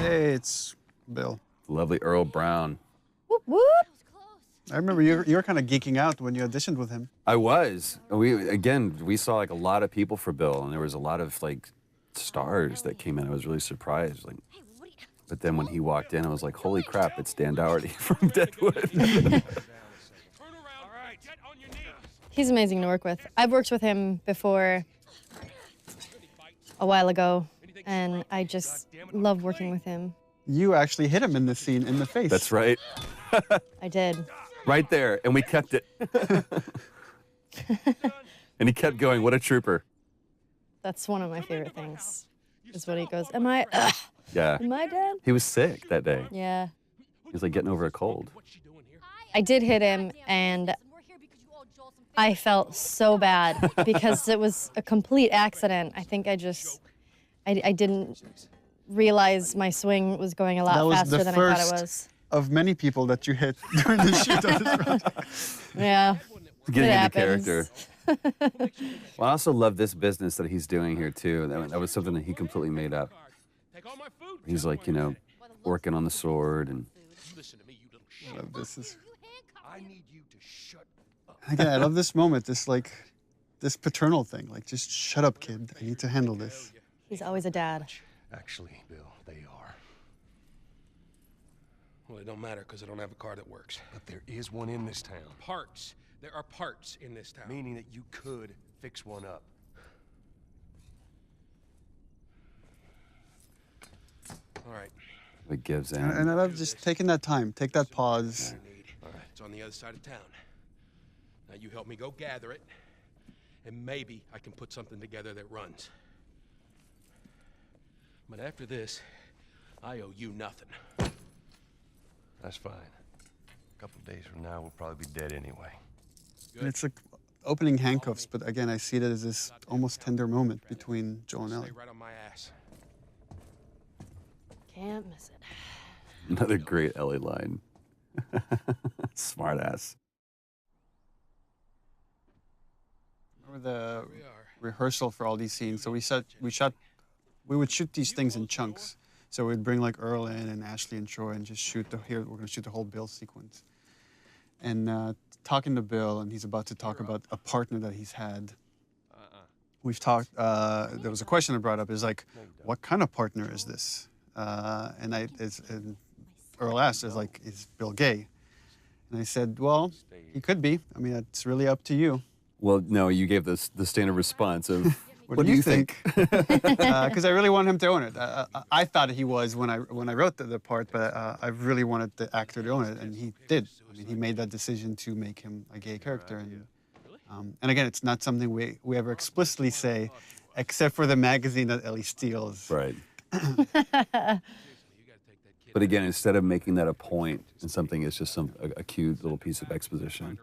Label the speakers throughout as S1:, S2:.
S1: Hey, it's Bill.
S2: Lovely Earl Brown.
S3: Whoop, whoop.
S1: I remember you were kind of geeking out when you auditioned with him.
S2: I was. We saw like a lot of people for Bill, and there was a lot of like stars that came in. I was really surprised. Like, but then when he walked in, I was like, holy crap, it's Dan Dougherty from Deadwood.
S3: He's amazing to work with. I've worked with him before a while ago, and I just love working with him.
S1: You actually hit him in the scene in the face.
S2: That's right.
S3: I did.
S2: Right there, and we kept it. And he kept going, what a trooper.
S3: That's one of my favorite things, is when he goes, am I dead?
S2: He was sick that day.
S3: Yeah.
S2: He was like getting over a cold.
S3: I did hit him, and I felt so bad because it was a complete accident. I think I didn't realize my swing was going a lot faster than I thought it was.
S1: Of many people that you hit during the shoot of this project.
S3: Yeah.
S2: Getting into character. Well, I also love this business that he's doing here too. That was something that he completely made up. He's like, you know, working on the sword and.
S1: Again, I love this moment. This paternal thing. Like, just shut up, kid. I need to handle this.
S3: He's always a dad.
S4: Actually, Bill, they are. Well, it don't matter because I don't have a car that works. But there is one in this town. Parts. There are parts in this town. Meaning that you could fix one up. All right.
S2: It gives in.
S1: And I love just taking that time. Take that pause.
S4: All right. It's on the other side of town. Now you help me go gather it, and maybe I can put something together that runs. But after this, I owe you nothing.
S5: That's fine. A couple days from now, we'll probably be dead anyway.
S1: And it's like opening handcuffs, but again, I see it as this almost tender moment between Joel and Ellie.
S4: Stay right on my ass.
S3: Can't miss it.
S2: Another great Ellie line. Smart ass.
S1: Remember the rehearsal for all these scenes? So we would shoot these things in chunks. So we'd bring like Earl in and Ashley and Troy and just shoot we're gonna shoot the whole Bill sequence. And talking to Bill, and he's about to talk about a partner that he's had. We've talked, there was a question that brought up, is like, what kind of partner is this? And Earl asked, is Bill gay? And I said, well, he could be. I mean, it's really up to you.
S2: Well, no, you gave the standard response of,
S1: what do you think? Because I really want him to own it. I thought he was when I wrote the part, but I really wanted the actor to own it, and he did. I mean, he made that decision to make him a gay character. And again, it's not something we ever explicitly say, except for the magazine that Ellie steals.
S2: Right. But again, instead of making that a point and something, it's just a cute little piece of exposition.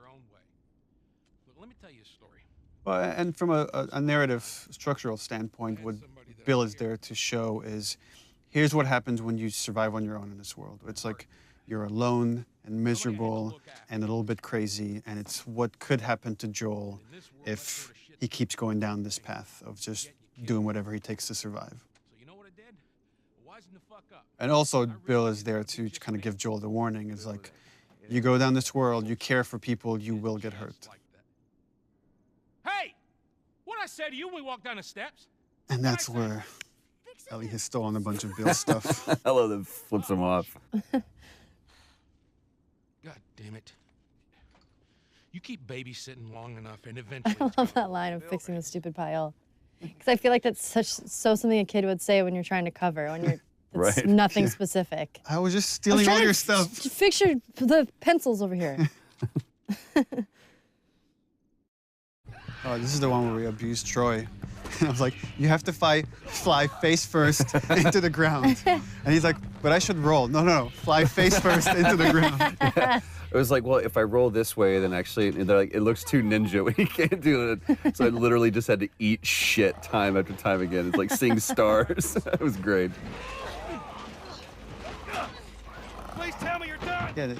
S1: Well, and from a narrative structural standpoint, what Bill is there to show is, here's what happens when you survive on your own in this world. It's like you're alone and miserable and a little bit crazy, and it's what could happen to Joel if he keeps going down this path of just doing whatever he takes to survive. And also, Bill is there to kind of give Joel the warning, is like, you go down this world, you care for people, you will get hurt.
S4: Hey! What'd I say to you when we walked down the steps?
S1: And that's where Ellie has stolen a bunch of Bill's stuff.
S2: I love that flips him off.
S4: God damn it. You keep babysitting long enough and eventually...
S3: I love that line of fixing the stupid pile. Because I feel like that's something a kid would say when you're trying to cover, when you're
S2: right.
S3: Nothing specific.
S1: I was just stealing all your stuff.
S3: Fix the pencils over here.
S1: Oh, this is the one where we abused Troy. I was like, you have to fly face first into the ground. And he's like, but I should roll. No, fly face first into the ground.
S2: Yeah. It was like, well, if I roll this way, then actually, they're like, it looks too ninja when you can't do it. So I literally just had to eat shit time after time again. It's like seeing stars. It was great.
S4: Please tell me you're done.
S1: Yeah,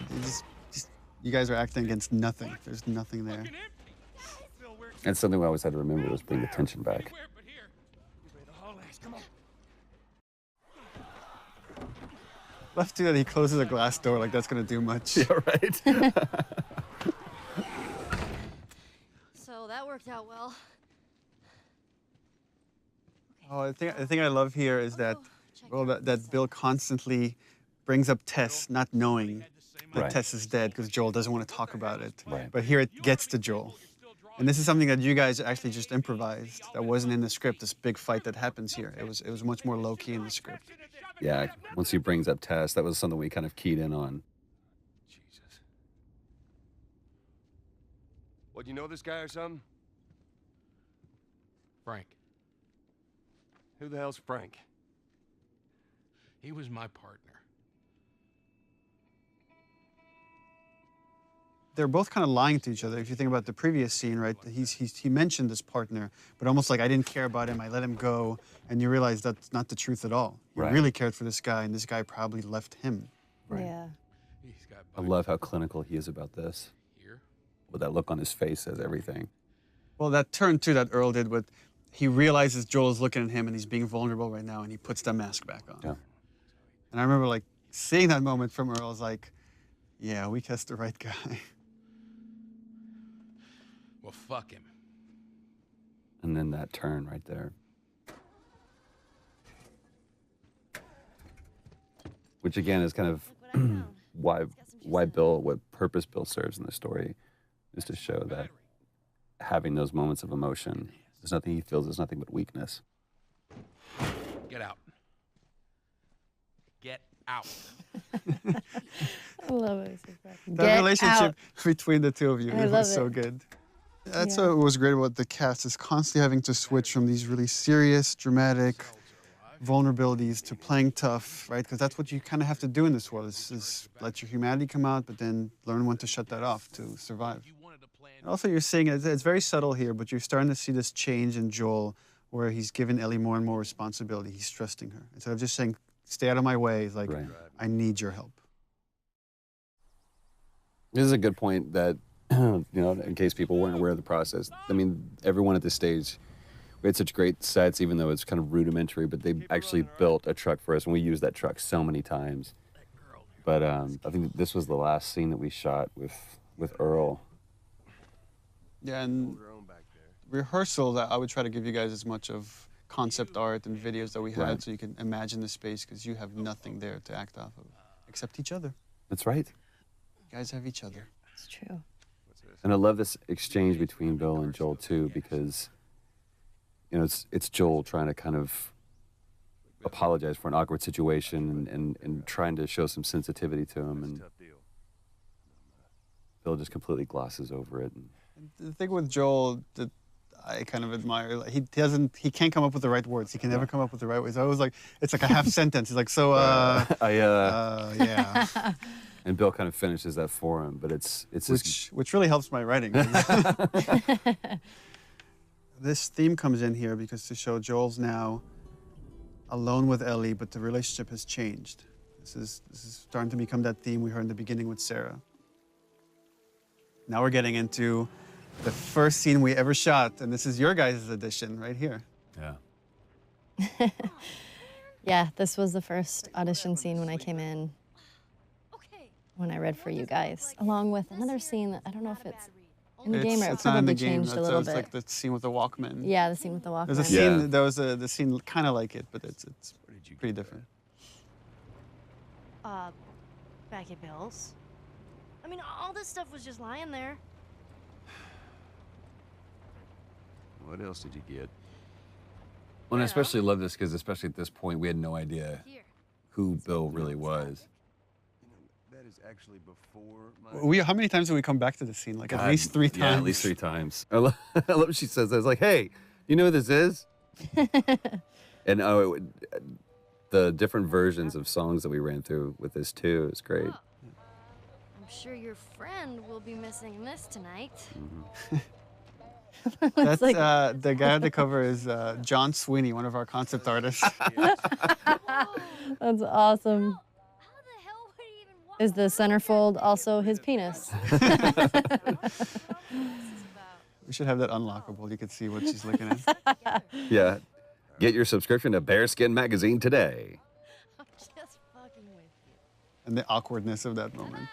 S1: you guys are acting against nothing. There's nothing there.
S2: And something we always had to remember was bring the tension back.
S1: Love too that he closes a glass door like that's gonna do much.
S2: Yeah, right.
S3: So that worked out well.
S1: Oh, the thing I love here is that, well, that Bill constantly brings up Tess, not knowing that
S2: Right.
S1: Tess is dead because Joel doesn't want to talk about it.
S2: Right.
S1: But here it gets to Joel. And this is something that you guys actually just improvised. That wasn't in the script, this big fight that happens here. It was much more low-key in the script.
S2: Yeah, once he brings up Tess, that was something we kind of keyed in on.
S5: Jesus. What, you know this guy or something?
S4: Frank.
S5: Who the hell's Frank?
S4: He was my partner.
S1: They're both kind of lying to each other. If you think about the previous scene, right? He mentioned this partner, but almost like I didn't care about him, I let him go, and you realize that's not the truth at all. He
S2: Right.
S1: really cared for this guy, and this guy probably left him.
S2: Right.
S3: Yeah.
S4: He's got
S2: I love how clinical he is about this.
S4: here.
S2: With that look on his face says everything.
S1: Well, that turn too that Earl did, with he realizes Joel is looking at him and he's being vulnerable right now, and he puts the mask back on.
S2: Yeah.
S1: And I remember like seeing that moment from Earl. I was like, yeah, we cast the right guy.
S4: Well, fuck him.
S2: And then that turn right there. Which again is kind of why Bill, what purpose Bill serves in the story, is to show that having those moments of emotion, there's nothing he feels, there's nothing but weakness.
S4: Get out. Get out.
S3: I love it.
S1: That relationship between the two of you
S3: I
S1: was
S3: love
S1: so
S3: it.
S1: good. That's
S3: Yeah.
S1: what was great about the cast, is constantly having to switch from these really serious, dramatic vulnerabilities to playing tough, right? Because that's what you kind of have to do in this world, is let your humanity come out, but then learn when to shut that off to survive. And also, you're seeing it's very subtle here, but you're starting to see this change in Joel, where he's given Ellie more and more responsibility. He's trusting her. Instead of just saying, stay out of my way, he's like,
S2: Right.
S1: I need your help.
S2: This is a good point that, you know, in case people weren't aware of the process. I mean, everyone at this stage, we had such great sets, even though it's kind of rudimentary, but they actually built a truck for us, and we used that truck so many times. But I think this was the last scene that we shot with Earl.
S1: Yeah, and rehearsals, I would try to give you guys as much of concept art and videos that we had,
S2: Right.
S1: so you can imagine the space, because you have nothing there to act off of, except each other.
S2: That's right.
S1: You guys have each other.
S3: It's true.
S2: And I love this exchange between Bill and Joel too, because, you know, it's Joel trying to kind of apologize for an awkward situation and trying to show some sensitivity to him, and Bill just completely glosses over it. And
S1: The thing with Joel that I kind of admire, like, he can't come up with the right words. He can never come up with the right words. I was like, it's like a half sentence. He's like, so, yeah.
S2: and Bill kind of finishes that for him, but it's just,
S1: Which really helps my writing. This theme comes in here because to show Joel's now alone with Ellie, but the relationship has changed. This is starting to become that theme we heard in the beginning with Sarah. Now we're getting into the first scene we ever shot, and this is your guys' edition right here.
S2: yeah.
S3: Yeah, this was the first audition scene when I came in, when I read for you guys, along with another scene that I don't know if it's in the game or it
S1: It's not in
S3: probably
S1: the game.
S3: changed a little
S1: It's
S3: bit.
S1: like the scene with the Walkman.
S3: Yeah, the scene with the Walkman.
S1: There's a scene. There was the scene kind of like it, but it's pretty different.
S6: Back at Bill's. I mean, all this stuff was just lying there.
S5: What else did you get?
S2: Well, and I especially love this because, especially at this point, we had no idea who Bill really was.
S5: That is actually before my...
S1: How many times did we come back to this scene? Like at
S2: God,
S1: least 3 times.
S2: Yeah, at least 3 times. I love what she says. I was like, hey, you know who this is? And the different versions of songs that we ran through with this too is great.
S6: I'm sure your friend will be missing this tonight.
S1: That's the guy on the cover is John Sweeney, one of our concept artists.
S3: That's awesome.
S6: How the hell would he even walk
S3: Is the centerfold also his penis?
S1: We should have that unlockable. You could see what she's looking at.
S2: Yeah. Get your subscription to Bearskin Magazine today.
S6: I'm just fucking with you.
S1: and the awkwardness of that moment.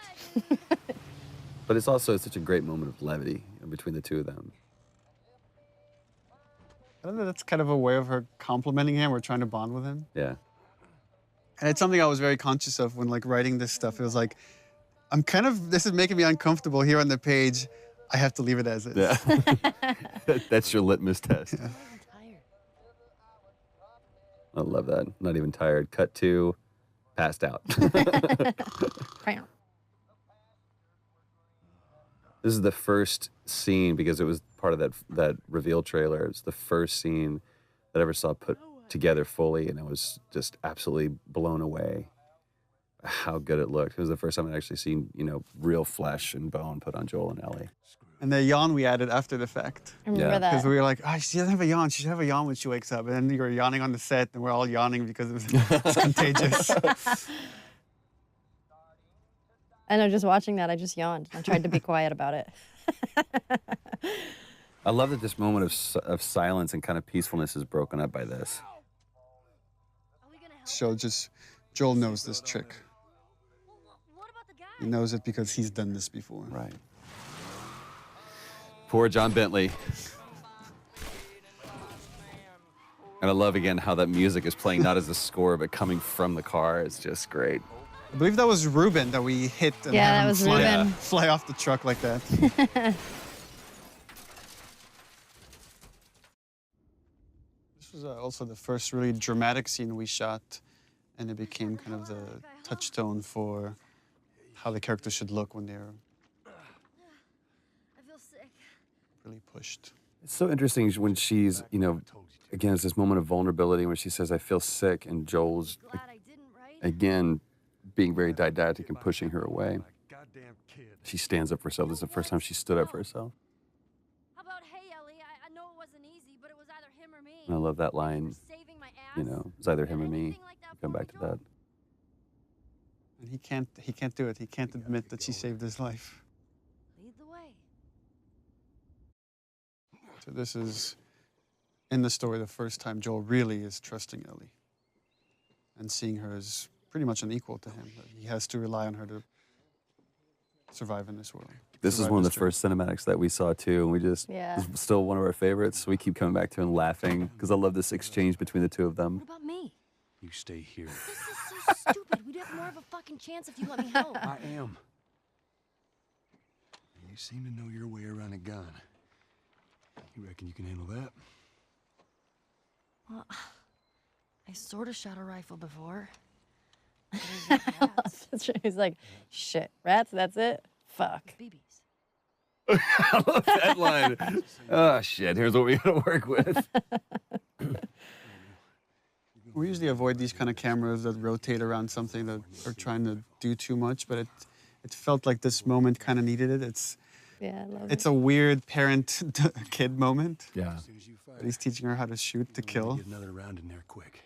S2: But it's also such a great moment of levity between the two of them.
S1: I don't know, that's kind of a way of her complimenting him or trying to bond with him.
S2: Yeah.
S1: And it's something I was very conscious of when like writing this stuff. It was like, this is making me uncomfortable here on the page. I have to leave it as is.
S2: Yeah. That's your litmus test.
S1: Yeah.
S6: I'm tired.
S2: I love that. Not even tired. Cut to passed out. This is the first scene, because it was part of that reveal trailer. It's the first scene that I ever saw put together fully, and I was just absolutely blown away how good it looked. It was the first time I'd actually seen, real flesh and bone put on Joel and Ellie.
S1: And the yawn we added after the fact.
S3: I remember
S2: Yeah.
S3: that.
S1: Because we were like, she doesn't have a yawn. She should have a yawn when she wakes up. And then you were yawning on the set, and we're all yawning because it's contagious.
S3: I know, just watching that, I just yawned. I tried to be quiet about it.
S2: I love that this moment of silence and kind of peacefulness is broken up by this.
S6: Are we gonna help?
S1: So Joel knows this trick.
S6: What about the guy?
S1: He knows it because he's done this before.
S2: Right. Poor John Bentley. And I love, again, how that music is playing not as a score, but coming from the car. It's just great.
S1: I believe that was Ruben that we hit and
S3: Yeah,
S1: had
S3: that
S1: him
S3: was
S1: fly,
S3: Ruben.
S1: fly off the truck like that. This was also the first really dramatic scene we shot, and it became kind of the touchstone for how the characters should look when they're
S6: I feel sick.
S1: really pushed.
S2: It's so interesting when she's, again, it's this moment of vulnerability when she says, I feel sick, and Joel's,
S6: Glad I didn't, right?
S2: again, being very didactic and pushing her away.
S4: Goddamn kid.
S2: She stands up for herself. This is the first time she stood up for herself.
S6: How about, hey, Ellie, I know it wasn't easy, but it was either him or me.
S2: And I love that line,
S6: For saving my ass.
S2: it's either him or me.
S6: Anything like that
S2: Come
S6: for
S2: back
S6: me,
S2: to
S6: Joel?
S2: that.
S1: And he can't do it. He can't admit that she saved his life.
S6: Lead the way.
S1: So this is, in the story, the first time Joel really is trusting Ellie and seeing her as pretty much an equal to him. That he has to rely on her to survive in this world.
S2: This is
S1: survive
S2: one of the
S1: this journey.
S2: first cinematics that we saw too, and we just
S3: Yeah.
S2: it's still one of our favorites. We keep coming back to it and laughing because I love this exchange between the two of them.
S6: What about me?
S4: You stay here.
S6: This is so stupid. We'd have more of a fucking chance if you let me help.
S4: I am. You seem to know your way around a gun. You reckon you can handle that?
S6: Well, I sort of shot a rifle before.
S3: He's like, shit, rats, that's it? Fuck.
S6: BBs.
S2: I love that line. Oh shit! Here's what we gotta work with.
S1: We usually avoid these kind of cameras that rotate around something that are trying to do too much, but it felt like this moment kind of needed it.
S3: Yeah, I love
S1: It's
S3: it.
S1: a weird parent-kid moment.
S2: Yeah.
S4: As soon as you fire,
S1: He's teaching her how to shoot to kill.
S4: Get another round in there quick.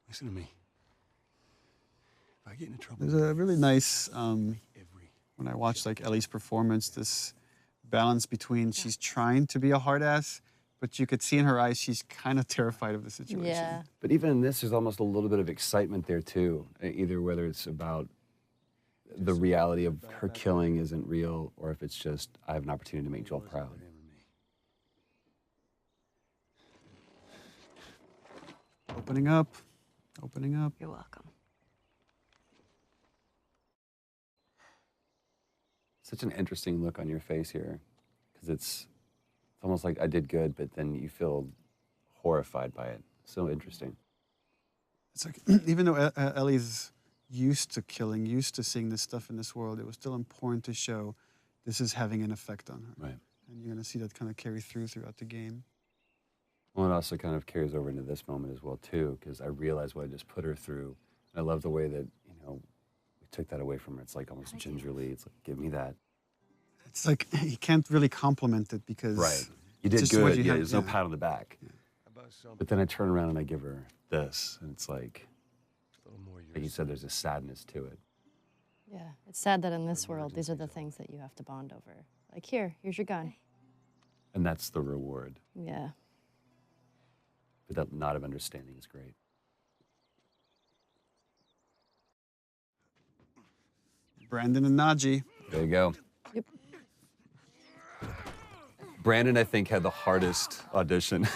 S4: Listen to me. If I get into trouble,
S1: There's a really nice,
S4: every
S1: when I watched like Ellie's performance, this balance between she's trying to be a hard ass, but you could see in her eyes she's kind of terrified of the situation.
S3: Yeah.
S2: But even in this, there's almost a little bit of excitement there too. Either whether it's about the reality of her killing isn't real, or if it's just I have an opportunity to make Joel proud.
S1: Opening up, opening up.
S6: You're welcome.
S2: Such an interesting look on your face here, because it's almost like I did good, but then you feel horrified by it. So interesting.
S1: It's like, even though Ellie's used to killing, used to seeing this stuff in this world, it was still important to show this is having an effect on her.
S2: Right.
S1: And you're going to see that kind of carry throughout the game.
S2: Well, it also kind of carries over into this moment as well too, because I realized what I just put her through. I love the way that we took that away from her. It's like almost gingerly. It's like, give me that.
S1: It's like you can't really compliment it because
S2: You did
S1: just what
S2: good.
S1: you
S2: Yeah,
S1: had-
S2: there's no
S1: yeah.
S2: pat on the back. But then I turn around and I give her this, and it's like you said, there's a sadness to it.
S3: Yeah. It's sad that in this world, these are the things that you have to bond over. Like, here's your gun.
S2: And that's the reward.
S3: Yeah.
S2: But that knot of understanding is great.
S1: Brandon and Najee.
S2: There you go.
S3: Yep.
S2: Brandon, I think, had the hardest audition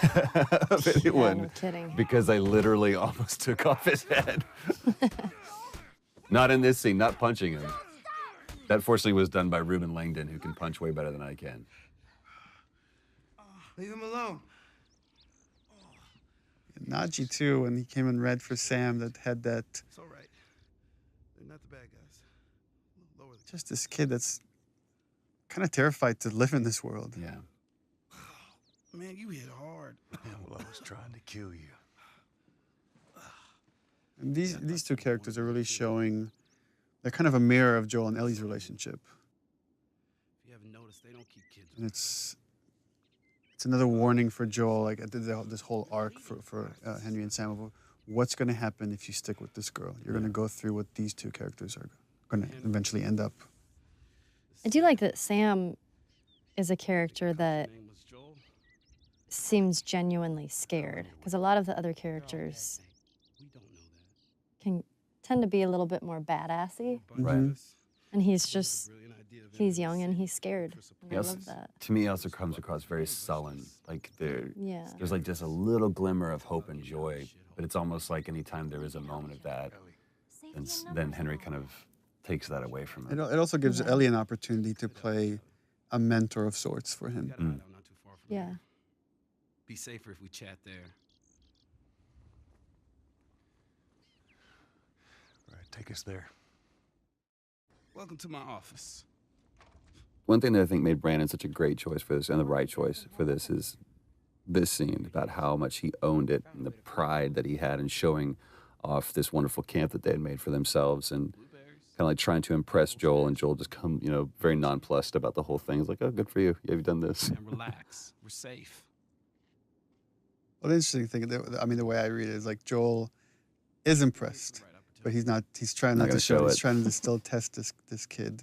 S2: of anyone.
S3: no kidding.
S2: Because I literally almost took off his head. Not in this scene, not punching him. That fortunately was done by Ruben Langdon, who can punch way better than I can.
S7: Leave him alone.
S1: Najee, too, when he came in red for Sam, that had that.
S7: It's all right. They're not the bad guys. Lower the...
S1: Just this kid that's kind of terrified to live in this world.
S2: Yeah.
S7: Man, you hit hard.
S5: Yeah, well, I was trying to kill you.
S1: And these two characters are really showing, they're kind of a mirror of Joel and Ellie's relationship.
S7: If you haven't noticed, they don't keep kids.
S1: And it's another warning for Joel, like this whole arc for Henry and Sam of what's going to happen if you stick with this girl. You're going to go through what these two characters are going to eventually end up.
S3: I do like that Sam is a character that seems genuinely scared, because a lot of the other characters can tend to be a little bit more badassy,
S2: Right.
S3: and he's young and he's scared. And I
S2: Yes.
S3: love that.
S2: To me, he also comes across very sullen. Like
S3: Yeah.
S2: there's like just a little glimmer of hope and joy, but it's almost like anytime there is a moment of that, then Henry kind of takes that away from
S1: It
S2: it.
S1: also gives Ellie an opportunity to play a mentor of sorts for him.
S7: Not too far from
S3: Yeah.
S7: here. Be safer if we chat there.
S5: All right, take us there.
S7: Welcome to my office.
S2: One thing that I think made Brandon such a great choice for this, and the right choice for this, is this scene about how much he owned it and the pride that he had in showing off this wonderful camp that they had made for themselves, and kind of like trying to impress Joel, and Joel just come, very nonplussed about the whole thing. He's like, "Oh, good for you. Yeah, you've done this."
S7: And relax. We're safe.
S1: Well, the interesting thing, the way I read it is like Joel is impressed, but he's not. He's trying
S2: Not
S1: not to
S2: gonna
S1: show.
S2: show
S1: He's
S2: it.
S1: trying to still test this kid.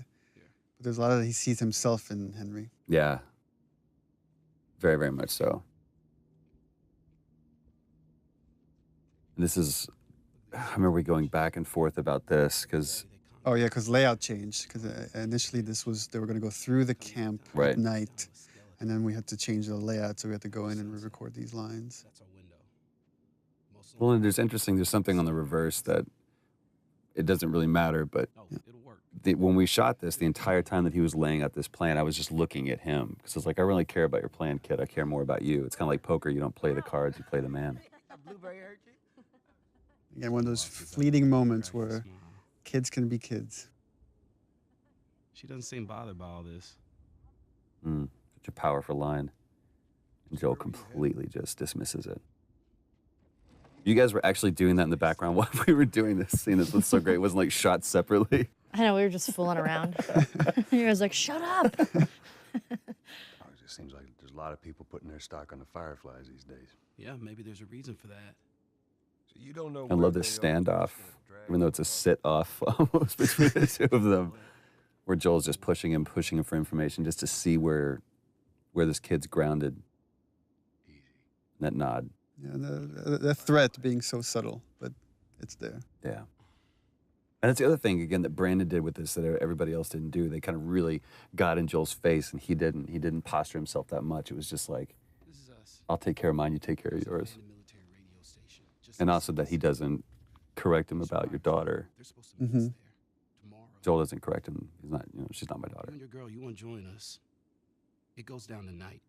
S1: But there's a lot of he sees himself in Henry.
S2: Yeah. Very, very much so. And this is, I remember we going back and forth about this because,
S1: Oh yeah, because layout changed. Because initially they were going to go through the camp
S2: Right.
S1: at night, and then we had to change the layout, so we had to go in and re-record these lines.
S7: That's our window.
S2: well, and there's something on the reverse that it doesn't really matter, but
S7: Oh, it'll work.
S2: when we shot this, the entire time that he was laying out this plan, I was just looking at him because I was like, I really care about your plan, kid. I care more about you. It's kind of like poker. You don't play the cards, you play the man.
S1: Again, one of those fleeting moments where kids can be kids.
S7: She doesn't seem bothered by all this.
S2: Such a powerful line. And Joel completely just dismisses it. You guys were actually doing that in the background while we were doing this scene. This was so great. It wasn't like shot separately.
S3: I know, we were just fooling around. You guys like, shut up.
S5: Oh, it just seems like there's a lot of people putting their stock on the Fireflies these days.
S7: Yeah, maybe there's a reason for that.
S5: So you don't know.
S2: I love this standoff, even though it's a sit-off almost between the two of them, where Joel's just pushing him for information just to see where this kid's grounded.
S5: Easy.
S2: That nod.
S1: Yeah, the threat being so subtle, but it's there.
S2: Yeah. And that's the other thing, again, that Brandon did with this that everybody else didn't do. They kind of really got in Joel's face, and he didn't. He didn't posture himself that much. It was just like,
S7: This is us.
S2: I'll take care of mine, you take care of yours.
S7: Abandoned military radio station. Just
S2: And
S7: us.
S2: also that he doesn't correct him about your daughter.
S7: They're supposed to meet us there tomorrow.
S2: Joel doesn't correct him. He's not, she's not my
S7: You
S2: daughter.
S7: and your girl, you want to join us? It goes down tonight.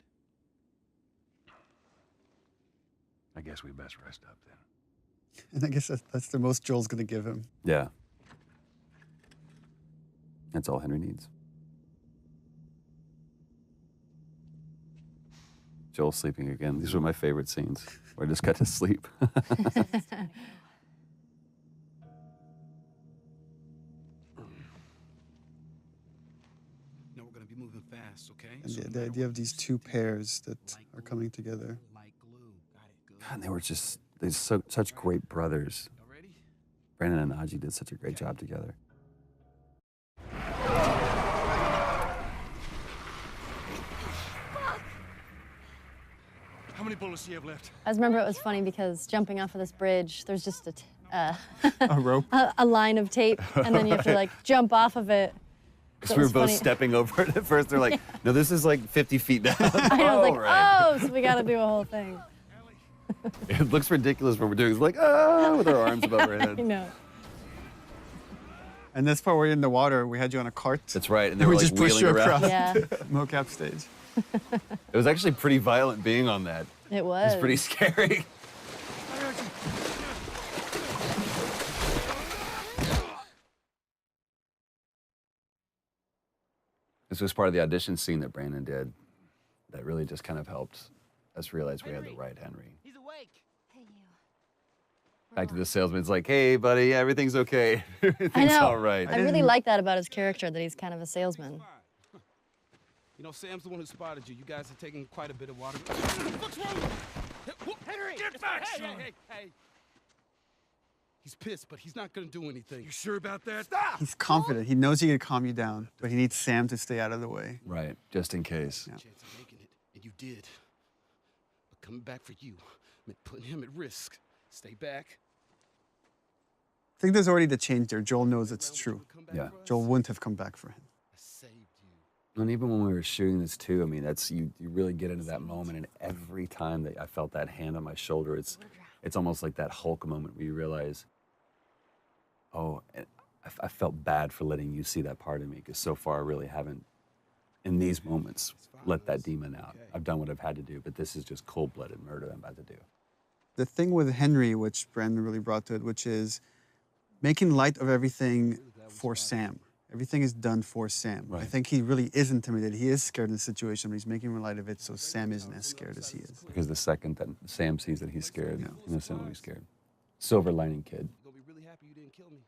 S5: I guess we best rest up then.
S1: And I guess that's the most Joel's going to give him.
S2: Yeah. That's all Henry needs. Joel sleeping again. These were my favorite scenes where I just got to sleep.
S7: No, we're gonna be moving fast, okay?
S1: And
S7: So no
S1: the
S7: matter
S1: idea
S7: what
S1: of these
S7: you
S1: two
S7: do,
S1: pairs that
S7: like
S1: are
S7: glue,
S1: coming together.
S7: Like glue. Got it. Good.
S2: God, they're such great brothers.
S7: Y'all ready?
S2: Brandon and Najee did such a great job together.
S5: How many bullets do you have left?
S3: I just remember it was funny because jumping off of this bridge, there's just a
S1: A rope.
S3: a line of tape, and then you have to like jump off of it.
S2: Because
S3: So
S2: we were
S3: it's
S2: both
S3: funny.
S2: stepping over it at first. They're like, no, this is like 50 feet down.
S3: I know, I was like,
S2: right.
S3: oh, so we got to do a whole thing.
S2: It looks ridiculous when we're doing it. It's like, ah, with our arms above our
S3: I
S2: head.
S3: know.
S1: And this part where you're in the water, we had you on a cart.
S2: That's right. And they
S1: And
S2: were
S1: we
S2: like
S1: just pushed
S2: wheeling
S1: you
S2: around.
S1: across
S3: Yeah,
S1: mocap stage.
S2: It was actually pretty violent being on that.
S3: it was.
S2: It was pretty scary. This was part of the audition scene that Brandon did that really just kind of helped us realize we had the right Henry.
S6: He's awake. Hey, you.
S2: Back to the salesman, it's like, hey, buddy, everything's okay.
S3: I
S2: Everything's
S3: know.
S2: all right.
S3: I really like that about his character, that he's kind of a salesman.
S7: You know, Sam's the one who spotted you. You guys are taking quite a bit of water. What's wrong? Henry! Get back, son! Hey! He's pissed, but he's not gonna do anything. You sure about that? Stop!
S1: He's confident. He knows he can calm you down, but he needs Sam to stay out of the way.
S2: Right, just in case.
S1: Yeah.
S7: Chance of making it, and you did. But coming back for you meant putting him at risk. Stay back.
S1: I think there's already the change there. Joel knows it's true.
S2: Yeah.
S1: Joel wouldn't have come back for him.
S7: I saved you.
S2: And even when we were shooting this too, I mean, that's you really get into that moment, and every time that I felt that hand on my shoulder, it's almost like that Hulk moment where you realize, oh, I felt bad for letting you see that part of me, because so far I really haven't, in these moments, let that demon out. I've done what I've had to do, but this is just cold-blooded murder I'm about to do.
S1: The thing with Henry, which Brandon really brought to it, which is making light of everything for Sam. Everything is done for Sam. I
S2: Right.
S1: think he really is intimidated. He is scared in the situation, but he's making light of it so Sam isn't as scared as he is.
S2: Because the second that Sam sees that he's scared, innocent will be scared. Silver lining kid.
S7: You're gonna be really happy you didn't kill me.